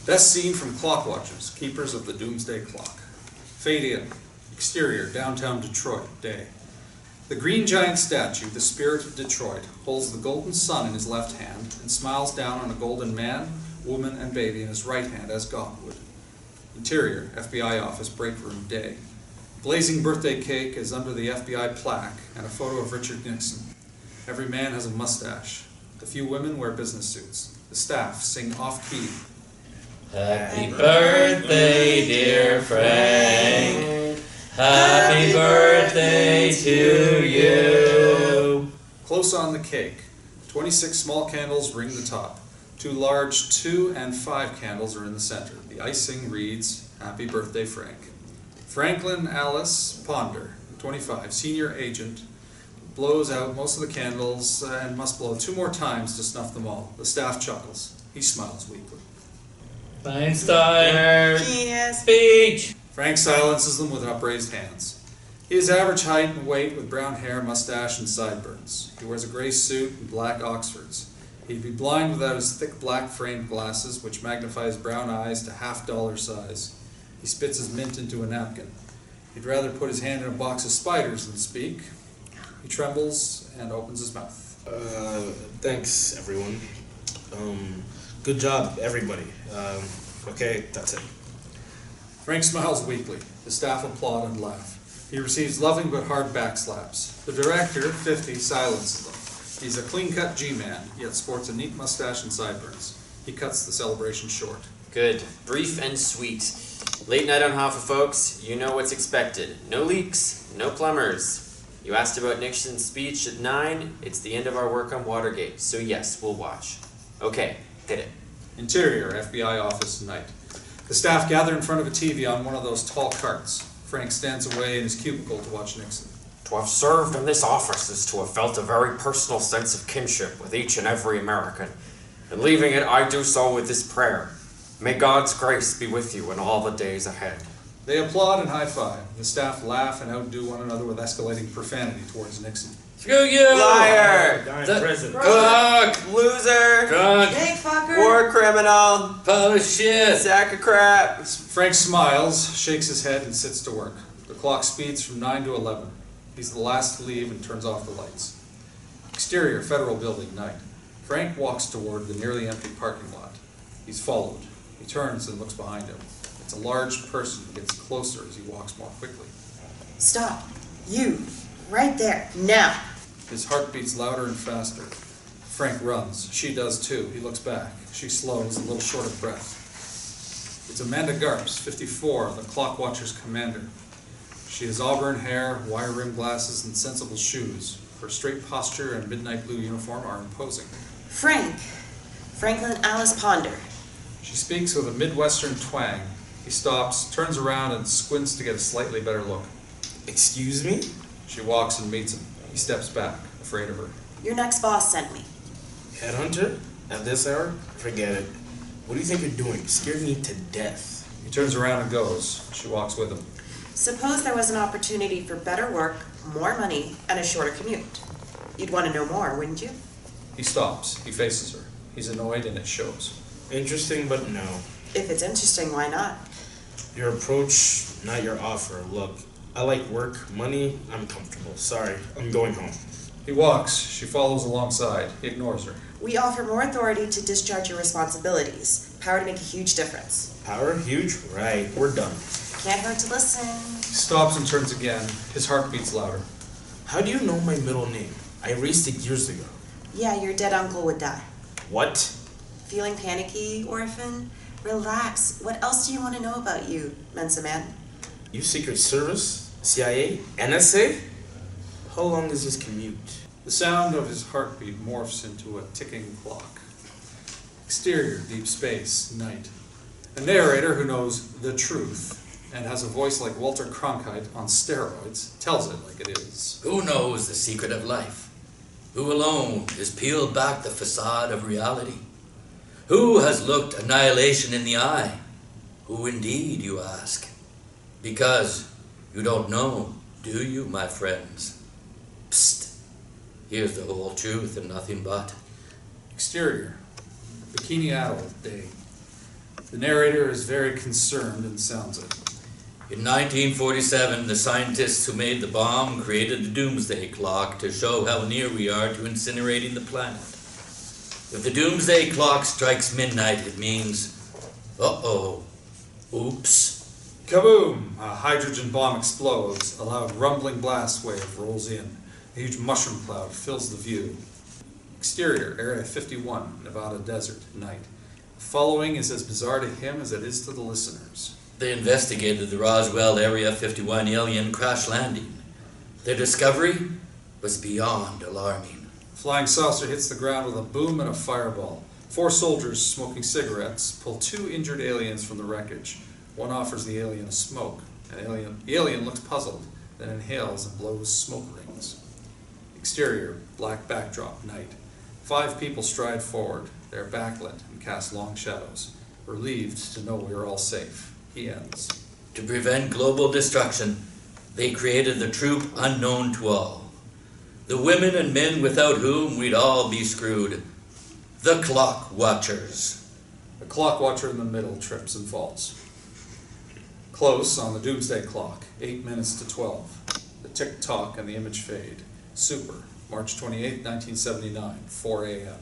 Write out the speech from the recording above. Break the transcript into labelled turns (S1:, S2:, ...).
S1: Best scene from Clockwatchers, keepers of the Doomsday Clock. Fade in. Exterior, downtown Detroit, day. The green giant statue, the spirit of Detroit, holds the golden sun in his left hand and smiles down on a golden man, woman, and baby in his right hand as God would. Interior, FBI office, break room, day. Blazing birthday cake is under the FBI plaque and a photo of Richard Nixon. Every man has a mustache. The few women wear business suits. The staff sing off-key.
S2: Happy birthday, dear Frank. Happy birthday to you.
S1: Close on the cake. 26 small candles ring the top. 2 large 2 and 5 candles are in the center. The icing reads, Happy birthday, Frank. Franklin Alice Ponder, 25, senior agent, blows out most of the candles and must blow 2 more times to snuff them all. The staff chuckles. He smiles weakly.
S2: Einstein, speech.
S1: Frank silences them with upraised hands. He is average height and weight with brown hair, mustache, and sideburns. He wears a gray suit and black Oxfords. He'd be blind without his thick black framed glasses, which magnify his brown eyes to $half size. He spits his mint into a napkin. He'd rather put his hand in a box of spiders than speak. He trembles and opens his mouth.
S3: Thanks, everyone. Good job, everybody. Okay, that's it.
S1: Frank smiles weakly. The staff applaud and laugh. He receives loving but hard back slaps. The director, 50, silences them. He's a clean-cut G-man, yet sports a neat mustache and sideburns. He cuts the celebration short.
S4: Good. Brief and sweet. Late night on Hoffa, folks. You know what's expected. No leaks, no plumbers. You asked about Nixon's speech at 9. It's the end of our work on Watergate, so yes, we'll watch. Okay, hit it.
S1: Interior, FBI office, night. The staff gather in front of a TV on one of those tall carts. Frank stands away in his cubicle to watch Nixon.
S4: To have served in this office is to have felt a very personal sense of kinship with each and every American. And leaving it, I do so with this prayer. May God's grace be with you in all the days ahead.
S1: They applaud and high-five. The staff laugh and outdo one another with escalating profanity towards Nixon.
S2: Screw you!
S4: Liar!
S2: Crook!
S4: Loser!
S2: Drunk!
S5: Big fucker!
S4: War criminal!
S2: Pile of shit!
S4: Sack of crap!
S1: Frank smiles, shakes his head, and sits to work. The clock speeds from 9 to 11. He's the last to leave and turns off the lights. Exterior, Federal Building, night. Frank walks toward the nearly empty parking lot. He's followed. He turns and looks behind him. It's a large person who gets closer as he walks more quickly.
S5: Stop. You. Right there. Now.
S1: His heart beats louder and faster. Frank runs. She does too. He looks back. She slows, a little short of breath. It's Amanda Garps, 54, the Clockwatchers commander. She has auburn hair, wire-rimmed glasses, and sensible shoes. Her straight posture and midnight blue uniform are imposing.
S5: Franklin Alice Ponder.
S1: She speaks with a Midwestern twang. He stops, turns around, and squints to get a slightly better look.
S3: Excuse me?
S1: She walks and meets him. He steps back, afraid of her.
S5: Your next boss sent me.
S3: Headhunter? At this hour? Forget it. What do you think you're doing? Scared me to death.
S1: He turns around and goes. She walks with him.
S5: Suppose there was an opportunity for better work, more money, and a shorter commute. You'd want to know more, wouldn't you?
S1: He stops. He faces her. He's annoyed and it shows.
S3: Interesting, but no.
S5: If it's interesting, why not?
S3: Your approach, not your offer. Look, I like work, money, I'm comfortable. Sorry, I'm going home.
S1: He walks. She follows alongside. He ignores her.
S5: We offer more authority to discharge your responsibilities. Power to make a huge difference.
S3: Power? Huge? Right, we're done.
S5: Can't hurt to listen.
S1: He stops and turns again. His heart beats louder.
S3: How do you know my middle name? I erased it years ago.
S5: Yeah, your dead uncle would die.
S3: What?
S5: Feeling panicky, orphan? Relax. What else do you want to know about you, Mensa man?
S3: You Secret Service? CIA? NSA? How long is this commute?
S1: The sound of his heartbeat morphs into a ticking clock. Exterior, deep space, night. A narrator who knows the truth and has a voice like Walter Cronkite on steroids tells it like it is.
S2: Who knows the secret of life? Who alone has peeled back the facade of reality? Who has looked annihilation in the eye? Who indeed, you ask? Because you don't know, do you, my friends? Psst. Here's the whole truth and nothing but.
S1: Exterior, Bikini Atoll, day. The narrator is very concerned and sounds it.
S2: In 1947, the scientists who made the bomb created the Doomsday Clock to show how near we are to incinerating the planet. If the Doomsday Clock strikes midnight, it means, uh-oh, oops.
S1: Kaboom! A hydrogen bomb explodes. A loud rumbling blast wave rolls in. A huge mushroom cloud fills the view. Exterior, Area 51, Nevada desert, night. The following is as bizarre to him as it is to the listeners.
S2: They investigated the Roswell Area 51 alien crash landing. Their discovery was beyond alarming.
S1: Flying saucer hits the ground with a boom and a fireball. 4 soldiers smoking cigarettes pull 2 injured aliens from the wreckage. One offers the alien a smoke. The alien looks puzzled, then inhales and blows smoke rings. Exterior, black backdrop, night. 5 people stride forward. They are backlit and cast long shadows. Relieved to know we are all safe. He ends.
S2: To prevent global destruction, they created the troop unknown to all. The women and men without whom we'd all be screwed. The Clockwatchers.
S1: The clock watcher in the middle trips and falls. Close on the Doomsday Clock, 8 minutes to 12. The tick-tock and the image fade. Super, March 28, 1979, 4 a.m.